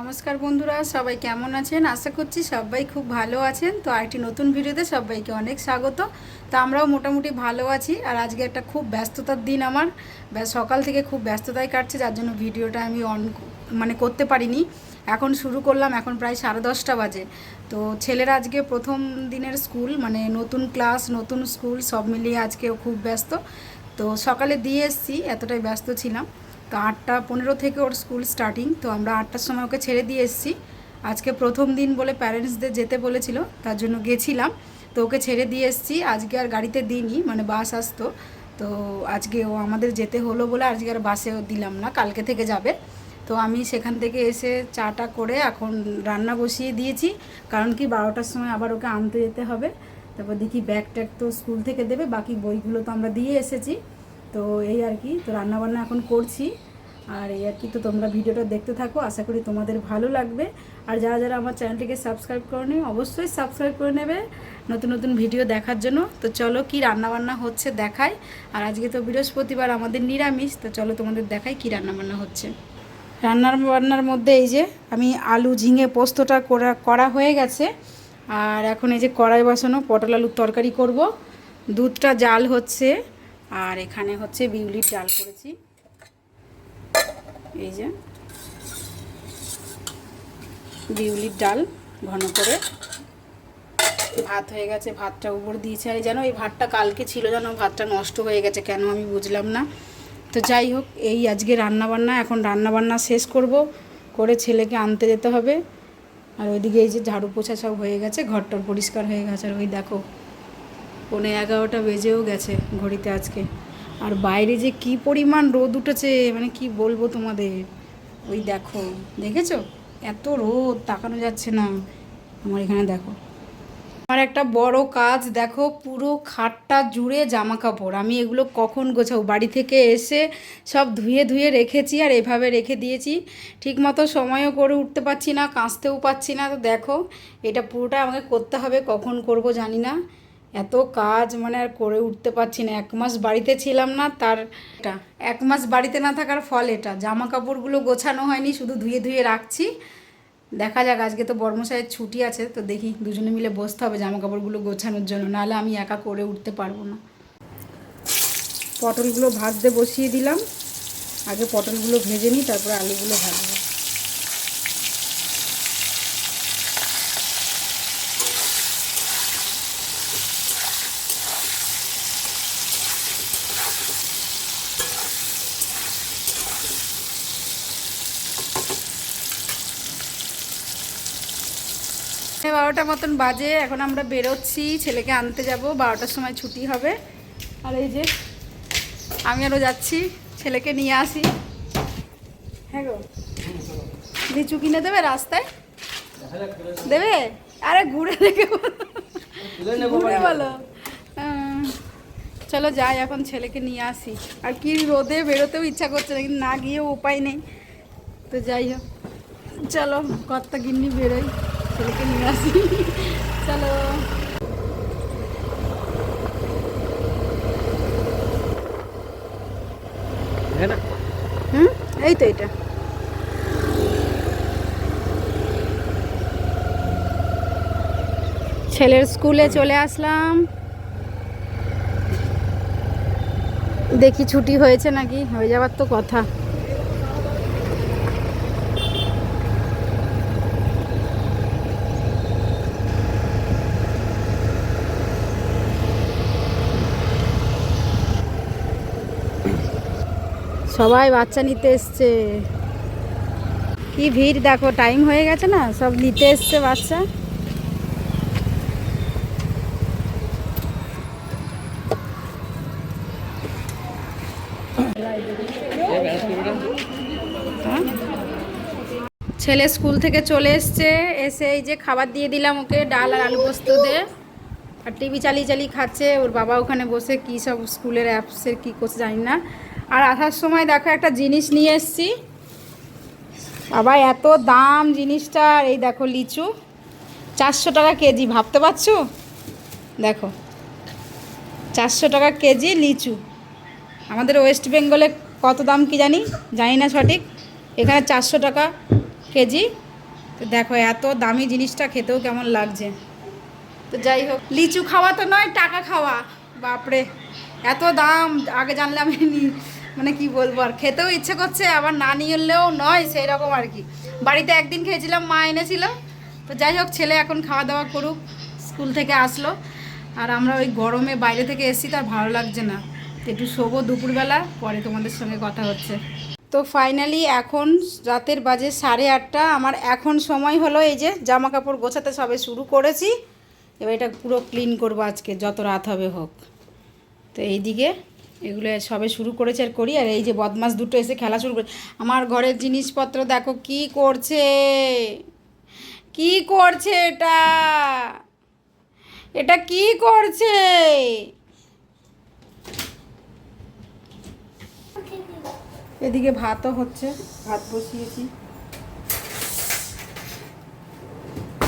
নমস্কার বন্ধুরা, সবাই কেমন আছেন? আশা করছি সবাই খুব ভালো আছেন। তো আরেকটি নতুন ভিডিওতে সবাইকে অনেক স্বাগত। তো আমরাও মোটামুটি ভালো আছি। আর আজকে একটা খুব ব্যস্ততার দিন আমার, সকাল থেকে খুব ব্যস্ততায় কাটছে, যার জন্য ভিডিওটা আমি করতে পারিনি। এখন শুরু করলাম, এখন প্রায় 10:30 বাজে। তো ছেলেরা আজকে প্রথম দিনের স্কুল, মানে নতুন ক্লাস নতুন স্কুল সব মিলিয়ে আজকেও খুব ব্যস্ত। তো সকালে দিয়ে এসেছি, এতটাই ব্যস্ত ছিলাম। তো 8:15 থেকে ওর স্কুল স্টার্টিং, তো আমরা 8টার সময় ওকে ছেড়ে দিয়ে এসেছি। আজকে প্রথম দিন বলে প্যারেন্টসদের যেতে বলেছিল, তার জন্য গেছিলাম। তো ওকে ছেড়ে দিয়ে এসেছি, আজকে আর গাড়িতে দিইনি, মানে বাস আসতো। তো আজকে ও আমাদের যেতে হলো বলে আজকে আর বাসেও দিলাম না, কালকে থেকে যাবে। তো আমি সেখান থেকে এসে চাটা করে এখন রান্না বসিয়ে দিয়েছি। কারণ কি 12টার সময় আবার ওকে আনতে যেতে হবে। তারপর দেখি ব্যাগ ট্যাগ তো স্কুল থেকে দেবে, বাকি বইগুলো তো আমরা দিয়ে এসেছি। তো এই আর কি, তো রান্নাবান্না এখন করছি। আর এই আর কি, তো তোমরা ভিডিওটা দেখতে থাকো, আশা করি তোমাদের ভালো লাগবে। আর যারা যারা আমার চ্যানেলটিকে সাবস্ক্রাইব করনি অবশ্যই সাবস্ক্রাইব করে নেবে নতুন নতুন ভিডিও দেখার জন্য। তো চলো কি রান্নাবান্না হচ্ছে দেখাই। আর আজকে তো বৃহস্পতিবার, আমাদের নিরামিষ। তো চলো তোমাদের দেখাই কি রান্নাবান্না হচ্ছে। রান্নার মধ্যে এই যে আমি আলু ঝিঙে পোস্তটা করা হয়ে গেছে। আর এখন এই যে কড়াই বসানো, পটল আলুর তরকারি করব। দুধটা জাল হচ্ছে। আর এখানে হচ্ছে বিউলির ডাল করেছি। এই যে বিউলির ডাল ঘন করে, ভাত হয়ে গেছে, ভাতটা উপর দিয়েছে। আর যেন এই ভাতটা কালকে ছিল, যেন ভাতটা নষ্ট হয়ে গেছে কেন আমি বুঝলাম না। তো যাই হোক, এই আজকে রান্নাবান্না, এখন রান্নাবান্না শেষ করব, করে ছেলেকে আনতে যেতে হবে। আর ওইদিকে এই যে ঝাড়ু পোছা সব হয়ে গেছে, ঘরটার পরিষ্কার হয়ে গেছে। আর ওই দেখো 11:15 বেজেও গেছে ঘড়িতে আজকে। আর বাইরে যে কি পরিমাণ রোদ উঠেছে, মানে কি বলবো তোমাদের। ওই দেখো, দেখেছো এত রোদ, তাকানো যাচ্ছে না। আমার এখানে দেখো, আমার একটা বড় কাজ দেখো, পুরো খাটটা জুড়ে জামা কাপড়। আমি এগুলো কখন গোছাবো, বাড়ি থেকে এসে সব ধুয়ে ধুয়ে রেখেছি আর এভাবে রেখে দিয়েছি। ঠিকমতো সময়ও করে উঠতে পারছি না, কাচতেও পারছি না। তো দেখো, এটা পুরোটা আমাকে করতে হবে, কখন করব জানি না। এত কাজ, মানে আর করে উঠতে পারছি না। 1 মাস বাড়িতে ছিলাম না, তার এটা 1 মাস বাড়িতে না থাকার ফল এটা। জামা কাপড়গুলো গোছানো হয়নি, শুধু ধুয়ে ধুয়ে রাখছি। দেখা যাক, আজকে তো বর্মশাইয়ের ছুটি আছে, তো দেখি দুজনে মিলে বসতে হবে জামা কাপড়গুলো গোছানোর জন্য, নাহলে আমি একা করে উঠতে পারবো না। পটলগুলো ভাজতে বসিয়ে দিলাম। আগে পটলগুলো ভেজে নিই, তারপরে আলুগুলো ভাজবো। হ্যাঁ, 12টা মতন বাজে, এখন আমরা বেরোচ্ছি, ছেলেকে আনতে যাব। 12টার সময় ছুটি হবে। আর এই যে আমি আরও যাচ্ছি, ছেলেকে নিয়ে আসি। হ্যাঁ গো, লিচু কিনে দেবে রাস্তায়? দেবে? আরে ঘুরে দেখে ঘুরে বলো। চলো যাই, এখন ছেলেকে নিয়ে আসি। আর কি রোদে বেরোতেও ইচ্ছা করছে না, কিন্তু না গিয়েও উপায় নেই। তো যাই হোক, চলো কর্তা গিন্নি বেরোই, ছেলেকে নিয়ে আসি। চলো। হুম, এই তো এটা। ছেলের স্কুলে চলে আসলাম। দেখি ছুটি হয়েছে নাকি, হয়ে যাবার তো কথা। সবাই বাচ্চা নিতে এসছে। কি ভিড় দেখো, টাইম হয়ে গেছে না, সব নিতে এসছে বাচ্চা। ছেলে স্কুল থেকে চলে এসছে, এসে এই যে খাবার দিয়ে দিলাম ওকে, ডাল আর আলু পোস্ত দিয়ে। আর টিভি চালিয়ে চালিয়ে খাচ্ছে। ওর বাবা ওখানে বসে কী সব স্কুলের অ্যাপসের কী করছে জানি না। আর আসার সময় দেখো একটা জিনিস নিয়ে এসছি। বাবা এত দাম জিনিসটার। এই দেখো লিচু, 400 টাকা কেজি, ভাবতে পারছো? দেখো 400 টাকা কেজি লিচু। আমাদের ওয়েস্ট বেঙ্গলে কত দাম কি জানি না সঠিক। এখানে 400 টাকা কেজি তো দেখো এত দামি জিনিসটা খেতেও কেমন লাগছে। তো যাই হোক, লিচু খাওয়া তো নয়, টাকা খাওয়া। বাপরে এত দাম, আগে জানলে আমি মানে কি বলবো, আর খেতেও ইচ্ছে করছে, আবার না নিলেও নয় সেই রকম আর কি। বাড়িতে একদিন খেয়েছিলাম, মা এনেছিল। তো যাই হোক, ছেলে এখন খাওয়া দাওয়া করুক, স্কুল থেকে আসলো। আর আমরা ওই গরমে বাইরে থেকে এসেছি, তার ভালো লাগছে না, একটু শোবো দুপুরবেলা, পরে তোমাদের সঙ্গে কথা হচ্ছে। তো ফাইনালি এখন রাতের বাজে 8:30। আমার এখন সময় হলো, এই যে জামা কাপড় গোছাতে সবে শুরু করেছি। এবার এটা পুরো ক্লিন করবো আজকে, যত রাত হবে হোক। তো এইদিকে এগুলো সবে শুরু করেছে আর করি। আর এই যে বদমাস দুটো এসে খেলা শুরু করে, আমার ঘরের জিনিসপত্র দেখো কি করছে, কি করছে এটা, এটা কি করছে। এদিকে ভাতও হচ্ছে, ভাত বসিয়েছি,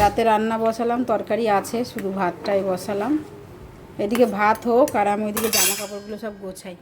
রাতে রান্না বসালাম, তরকারি আছে, শুধু ভাতটাই বসালাম। এদিকে ভাত হোক আর আমি ওইদিকে জামা কাপড়গুলো সব গোছাই।